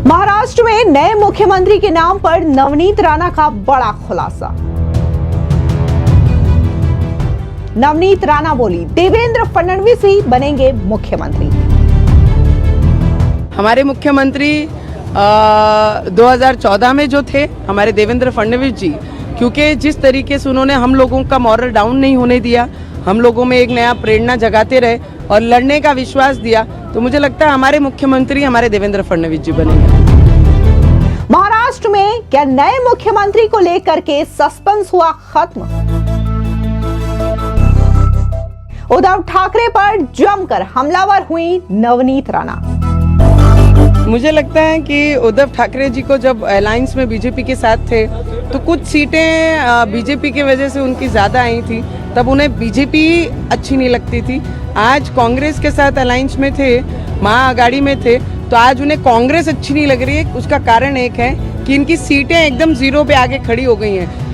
महाराष्ट्र में नए मुख्यमंत्री के नाम पर नवनीत राणा का बड़ा खुलासा। नवनीत राणा बोली, देवेंद्र फडणवीस ही बनेंगे मुख्यमंत्री। हमारे मुख्यमंत्री 2014 में जो थे हमारे देवेंद्र फडणवीस जी, क्योंकि जिस तरीके से उन्होंने हम लोगों का मॉरल डाउन नहीं होने दिया, हम लोगों में एक नया प्रेरणा जगाते रहे और लड़ने का विश्वास दिया, तो मुझे लगता है हमारे मुख्यमंत्री हमारे देवेंद्र फडणवीस जी बनेंगे। महाराष्ट्र में क्या नए मुख्यमंत्री को लेकर के सस्पेंस हुआ खत्म? उद्धव ठाकरे पर जमकर हमलावर हुई नवनीत राणा। मुझे लगता है कि उद्धव ठाकरे जी को जब अलायंस में बीजेपी के साथ थे तो कुछ सीटें बीजेपी की वजह से उनकी ज़्यादा आई थी, तब उन्हें बीजेपी अच्छी नहीं लगती थी। आज कांग्रेस के साथ अलायंस में थे, महाअघाड़ी में थे, तो आज उन्हें कांग्रेस अच्छी नहीं लग रही है। उसका कारण एक है कि इनकी सीटें एकदम जीरो पे आगे खड़ी हो गई हैं।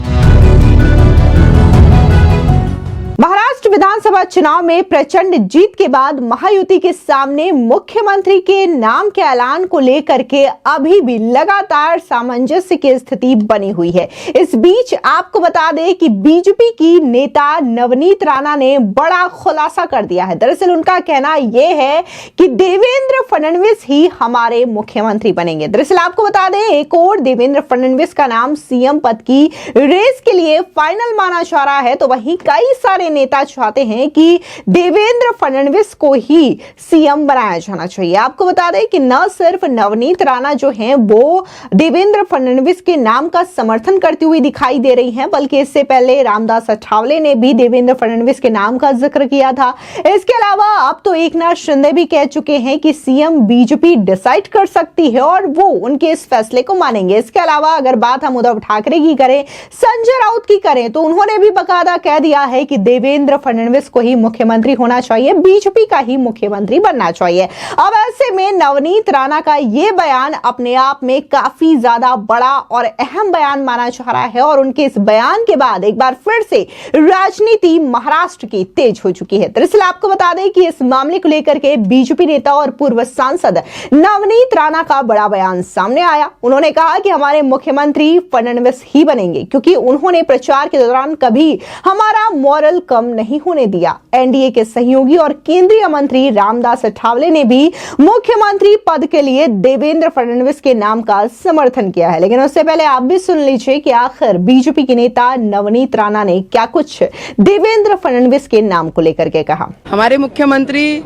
महाराष्ट्र विधानसभा चुनाव में प्रचंड जीत के बाद महायुति के सामने मुख्यमंत्री के नाम के ऐलान को लेकर के अभी भी लगातार सामंजस्य की स्थिति बनी हुई है। इस बीच आपको बता दें कि बीजेपी की नेता नवनीत राणा ने बड़ा खुलासा कर दिया है। दरअसल उनका कहना यह है कि देवेंद्र फडणवीस ही हमारे मुख्यमंत्री बनेंगे। दरअसल आपको बता दें, एक और देवेंद्र फडणवीस का नाम सीएम पद की रेस के लिए फाइनल माना जा रहा है, तो वहीं कई सारे नेता चाहते हैं कि देवेंद्र फडणवीस को ही सीएम बनाया जाना चाहिए। आपको बता दें कि न सिर्फ नवनीत राणा जो हैं वो देवेंद्र फडणवीस के नाम का समर्थन करती हुई दिखाई दे रही हैं, बल्कि इससे पहले रामदास अठावले ने भी देवेंद्र फडणवीस के नाम का जिक्र किया था। इसके अलावा अब तो एकनाथ शिंदे भी कह चुके हैं कि सीएम बीजेपी डिसाइड कर सकती है और वो उनके इस फैसले को मानेंगे। इसके अलावा अगर बात हम उद्धव ठाकरे की करें, संजय राउत की करें, तो उन्होंने भी बकायदा कह दिया है कि देवेंद्र फडणवीस को ही मुख्यमंत्री होना चाहिए, बीजेपी का ही मुख्यमंत्री बनना चाहिए। अब ऐसे में नवनीत राणा का यह बयान अपने आप में काफी ज्यादा बड़ा और अहम बयान माना जा रहा है और उनके इस बयान के बाद एक बार फिर से राजनीति महाराष्ट्र की तेज हो चुकी है। दरअसल आपको बता दें कि इस मामले को लेकर के बीजेपी नेता और पूर्व सांसद नवनीत राणा का बड़ा बयान सामने आया। उन्होंने कहा कि हमारे मुख्यमंत्री फडणवीस ही बनेंगे, क्योंकि उन्होंने प्रचार के दौरान कभी हमारा मॉरल कम नहीं होने दिया। एनडीए के सहयोगी और केंद्रीय मंत्री रामदास अठावले ने भी मुख्यमंत्री पद के लिए देवेंद्र फडणवीस के नाम का समर्थन किया है। लेकिन उससे पहले आप भी सुन लीजिए कि आखिर बीजेपी के नेता नवनीत राणा ने क्या कुछ देवेंद्र फडणवीस के नाम को लेकर के कहा। हमारे मुख्यमंत्री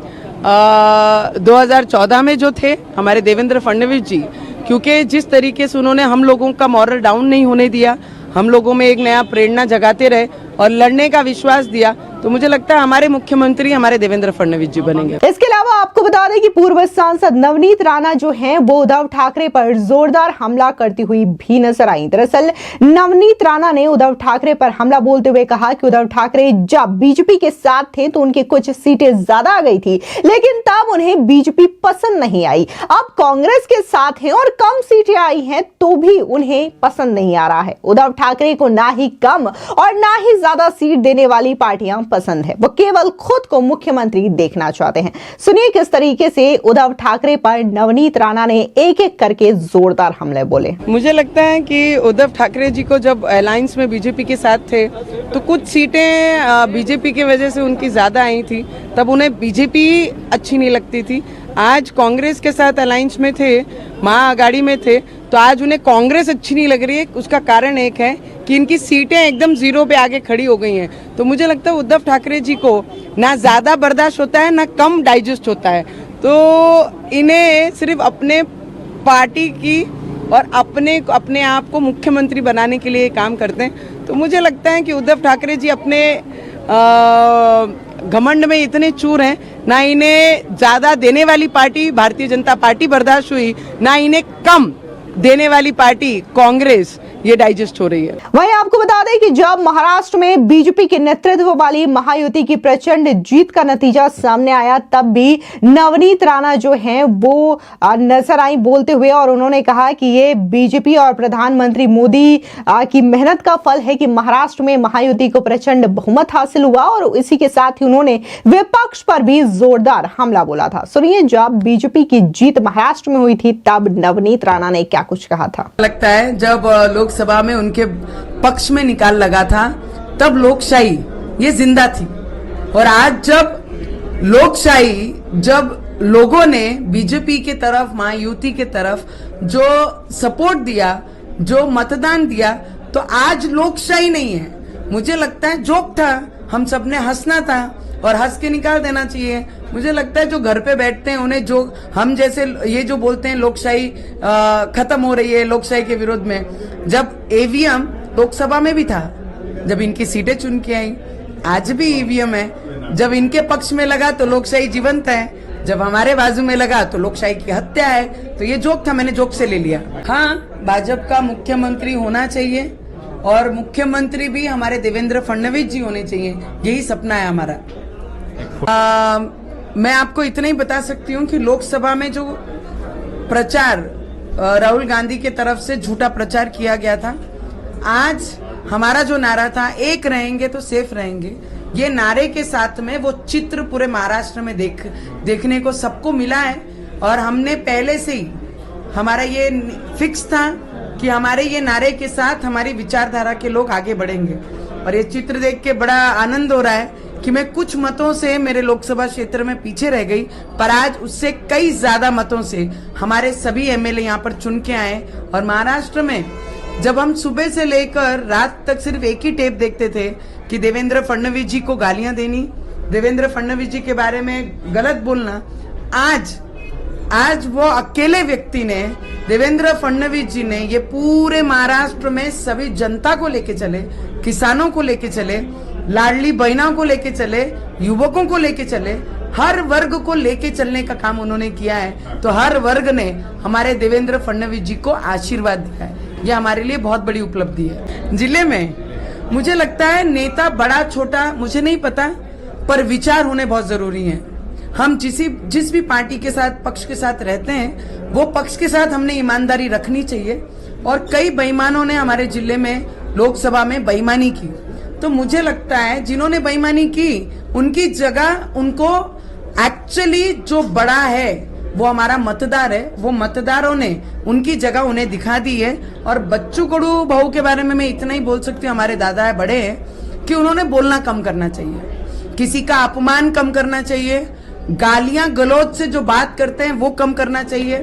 2014 में जो थे हमारे देवेंद्र फडणवीस जी, क्योंकि जिस तरीके से उन्होंने हम लोगों का मॉरल डाउन नहीं होने दिया, हम लोगों में एक नया प्रेरणा जगाते रहे और लड़ने का विश्वास दिया, तो मुझे लगता है हमारे मुख्यमंत्री हमारे देवेंद्र फडणवीस जी बनेंगे। इसके अलावा आपको बता दें कि पूर्व सांसद नवनीत राणा जो हैं वो उद्धव ठाकरे पर जोरदार हमला करती हुई भी नजर आई। दरअसल नवनीत राणा ने उद्धव ठाकरे पर हमला बोलते हुए कहा कि उद्धव ठाकरे जब बीजेपी के साथ थे तो उनकी कुछ सीटें ज्यादा आ गई थी, लेकिन तब उन्हें बीजेपी पसंद नहीं आई। अब कांग्रेस के साथ हैं और कम सीटें आई हैं तो भी उन्हें पसंद नहीं आ रहा है। उद्धव ठाकरे को ना ही कम और ना ही ज्यादा सीट देने वाली पार्टियां पसंद है, वो केवल खुद को मुख्यमंत्री देखना चाहते हैं। सुनिए किस तरीके से उद्धव ठाकरे पर नवनीत राणा ने एक एक करके जोरदार हमले बोले। मुझे लगता है कि उद्धव ठाकरे जी को जब अलायंस में बीजेपी के साथ थे तो कुछ सीटें बीजेपी की वजह से उनकी ज्यादा आई थी, तब उन्हें बीजेपी अच्छी नहीं लगती थी। आज कांग्रेस के साथ अलायंस में थे, महाअघाड़ी में थे, तो आज उन्हें कांग्रेस अच्छी नहीं लग रही है। उसका कारण एक है कि इनकी सीटें एकदम जीरो पे आगे खड़ी हो गई हैं। तो मुझे लगता है उद्धव ठाकरे जी को ना ज़्यादा बर्दाश्त होता है ना कम डाइजेस्ट होता है, तो इन्हें सिर्फ अपने पार्टी की और अपने आप को मुख्यमंत्री बनाने के लिए काम करते हैं। तो मुझे लगता है कि उद्धव ठाकरे जी अपने घमंड में इतने चूर हैं, ना इन्हें ज़्यादा देने वाली पार्टी भारतीय जनता पार्टी बर्दाश्त हुई, ना इन्हें कम देने वाली पार्टी कांग्रेस ये डाइजेस्ट हो रही है। वहीं आपको बता दें कि जब महाराष्ट्र में बीजेपी के नेतृत्व वाली महायुति की प्रचंड जीत का नतीजा सामने आया, तब भी नवनीत राणा जो हैं वो नजर आई बोलते हुए, और उन्होंने कहा कि ये बीजेपी और प्रधानमंत्री मोदी की मेहनत का फल है कि महाराष्ट्र में महायुति को प्रचंड बहुमत हासिल हुआ, और इसी के साथ ही उन्होंने विपक्ष पर भी जोरदार हमला बोला था। सुनिए, जब बीजेपी की जीत महाराष्ट्र में हुई थी तब नवनीत राणा ने क्या कुछ कहा था। लगता है जब लोकसभा में उनके पक्ष में निकाल लगा था तब लोकशाही ये जिंदा थी, और आज जब लोकशाही, जब लोगों ने बीजेपी के तरफ, महायुति के तरफ जो सपोर्ट दिया, जो मतदान दिया, तो आज लोकशाही नहीं है। मुझे लगता है जोक था, हम सबने हंसना था और हंस के निकाल देना चाहिए। मुझे लगता है जो घर पे बैठते हैं उन्हें, जो हम जैसे ये जो बोलते हैं लोकशाही खत्म हो रही है लोकशाही के विरोध में, जब ईवीएम लोकसभा में भी था, जब इनकी सीटें चुन के आई, आज भी ईवीएम है। जब इनके पक्ष में लगा तो लोकशाही जीवंत है, जब हमारे बाजू में लगा तो लोकशाही की हत्या है। तो ये जोक था, मैंने जोक से ले लिया। हाँ, भाजपा का मुख्यमंत्री होना चाहिए, और मुख्यमंत्री भी हमारे देवेंद्र फडणवीस जी होने चाहिए, यही सपना है हमारा। मैं आपको इतना ही बता सकती हूँ कि लोकसभा में जो प्रचार राहुल गांधी के तरफ से झूठा प्रचार किया गया था, आज हमारा जो नारा था, एक रहेंगे तो सेफ रहेंगे, ये नारे के साथ में वो चित्र पूरे महाराष्ट्र में देखने को सबको मिला है। और हमने पहले से ही, हमारा ये फिक्स था कि हमारे ये नारे के साथ हमारी विचारधारा के लोग आगे बढ़ेंगे। और ये चित्र देख के बड़ा आनंद हो रहा है कि मैं कुछ मतों से मेरे लोकसभा क्षेत्र में पीछे रह गई, पर आज उससे कई ज्यादा मतों से हमारे सभी एमएलए यहाँ पर चुन के आए। और महाराष्ट्र में जब हम सुबह से लेकर रात तक सिर्फ एक ही टेप देखते थे कि देवेंद्र फडणवीस जी को गालियां देनी, देवेंद्र फडणवीस जी के बारे में गलत बोलना, आज वो अकेले व्यक्ति ने, देवेंद्र फडणवीस जी ने, ये पूरे महाराष्ट्र में सभी जनता को लेके चले, किसानों को लेके चले, लाडली बहनों को लेके चले, युवकों को लेके चले, हर वर्ग को लेके चलने का काम उन्होंने किया है। तो हर वर्ग ने हमारे देवेंद्र फडणवीस जी को आशीर्वाद दिया है, ये हमारे लिए बहुत बड़ी उपलब्धि है। जिले में मुझे लगता है नेता बड़ा छोटा मुझे नहीं पता, पर विचार होने बहुत जरूरी है। हम जिस भी पार्टी के साथ, पक्ष के साथ रहते हैं, वो पक्ष के साथ हमने ईमानदारी रखनी चाहिए। और कई बेईमानों ने हमारे जिले में लोकसभा में बेईमानी की, तो मुझे लगता है जिन्होंने बेईमानी की उनकी जगह, उनको एक्चुअली जो बड़ा है वो हमारा मतदार है, वो मतदारों ने उनकी जगह उन्हें दिखा दी है। और बच्चू कडू भाऊ के बारे में मैं इतना ही बोल सकती हूँ, हमारे दादा है, बड़े हैं, कि उन्होंने बोलना कम करना चाहिए, किसी का अपमान कम करना चाहिए, गालियां गलौज से जो बात करते हैं वो कम करना चाहिए,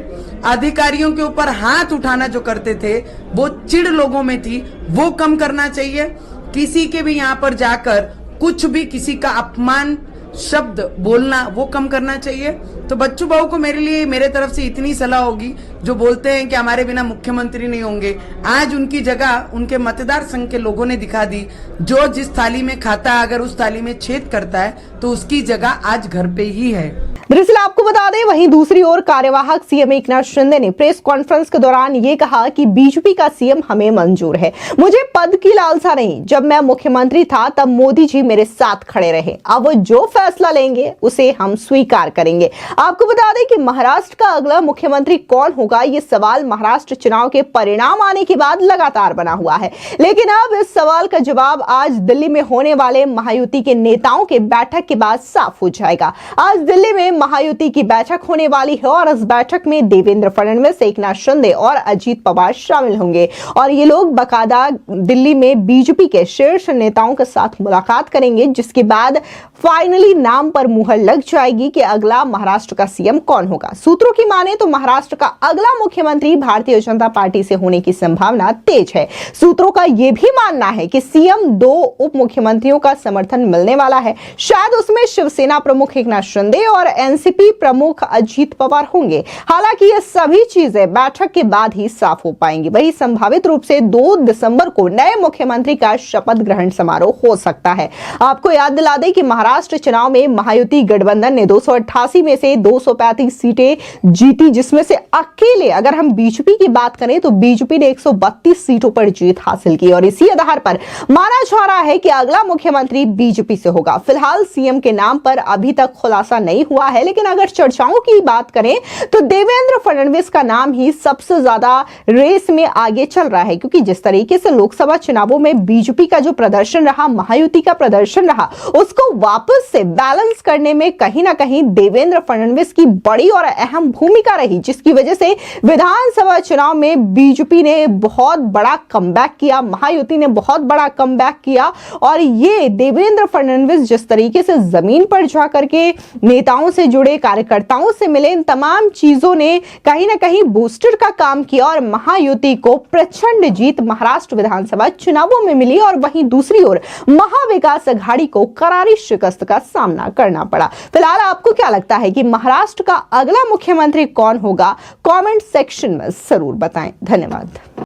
अधिकारियों के ऊपर हाथ उठाना जो करते थे वो चिढ़ लोगों में थी, वो कम करना चाहिए। किसी के भी यहाँ पर जाकर कुछ भी किसी का अपमान शब्द बोलना वो कम करना चाहिए। तो बच्चू भाऊ को मेरे तरफ से इतनी सलाह होगी, जो बोलते हैं कि हमारे बिना मुख्यमंत्री नहीं होंगे, आज उनकी जगह उनके मतदार संघ के लोगों ने दिखा दी। जो जिस थाली में खाता है, अगर उस थाली में छेद करता है तो उसकी जगह आज घर पे ही है। दरअसल आपको बता दें, वहीं दूसरी ओर कार्यवाहक सीएम एकनाथ शिंदे ने प्रेस कॉन्फ्रेंस के दौरान ये कहा कि बीजेपी का सीएम हमें मंजूर है, मुझे पद की लालसा नहीं, जब मैं मुख्यमंत्री था तब मोदी जी मेरे साथ खड़े रहे, अब जो फैसला लेंगे उसे हम स्वीकार करेंगे। आपको बता दें कि महाराष्ट्र का अगला मुख्यमंत्री कौन होगा, ये सवाल महाराष्ट्र चुनाव के परिणाम आने के बाद लगातार बना हुआ है, लेकिन अब इस सवाल का जवाब आज दिल्ली में होने वाले महायुति के नेताओं के बैठक के बाद साफ हो जाएगा। आज दिल्ली में महायुति की बैठक होने वाली है और इस बैठक में देवेंद्र फडणवीस, एकनाथ शिंदे और अजीत पवार शामिल होंगे और ये लोग बकायदा दिल्ली में बीजेपी के शीर्ष नेताओं के साथ मुलाकात करेंगे, जिसके बाद फाइनली नाम पर मुहर लग जाएगी कि अगला महाराष्ट्र का सीएम कौन होगा। सूत्रों की माने तो महाराष्ट्र का अगला मुख्यमंत्री भारतीय जनता पार्टी से होने की संभावना तेज है। सूत्रों का यह भी मानना है कि सीएम 2 उप मुख्यमंत्रियों का समर्थन मिलने वाला है, शायद उसमें शिवसेना प्रमुख एकनाथ शिंदे और एनसीपी प्रमुख अजीत पवार होंगे। हालांकि ये सभी चीजें बैठक के बाद ही साफ हो पाएंगी। वही संभावित रूप से 2 दिसंबर को नए मुख्यमंत्री का शपथ ग्रहण समारोह हो सकता है। आपको याद दिला दें कि महाराष्ट्र चुनाव में महायुति गठबंधन ने 288 में से 235 सीटें जीती, जिसमें से अकेले अगर हम बीजेपी की बात करें तो बीजेपी ने 132 सीटों पर जीत हासिल की और इसी आधार पर माना जा रहा है कि अगला मुख्यमंत्री बीजेपी से होगा। फिलहाल सीएम के नाम पर अभी तक खुलासा नहीं हुआ है, लेकिन अगर चर्चाओं की बात करें तो देवेंद्र फडणवीस का नाम ही सबसे ज्यादा रेस में आगे चल रहा है, क्योंकि जिस तरीके से लोकसभा चुनावों में बीजेपी का जो प्रदर्शन रहा, महायुति का प्रदर्शन रहा, उसको वापस से बैलेंस करने में कहीं ना कहीं देवेंद्र फडणवीस की बड़ी और अहम भूमिका रही, जिसकी वजह से विधानसभा चुनाव में बीजेपी ने बहुत बड़ा कमबैक किया, महायुति ने बहुत बड़ा कमबैक किया। और ये देवेंद्र फडणवीस जिस तरीके से जमीन पर जाकर के नेताओं से जुड़े, कार्यकर्ताओं से मिले, इन तमाम चीजों ने कहीं ना कहीं बूस्टर का काम किया और महायुति को प्रचंड जीत महाराष्ट्र विधानसभा चुनावों में मिली। और वहीं दूसरी ओर महाविकास अघाड़ी को करारी शिकस्त का सामना करना पड़ा। फिलहाल आपको क्या लगता है कि महाराष्ट्र का अगला मुख्यमंत्री कौन होगा? कमेंट सेक्शन में जरूर बताएं। धन्यवाद।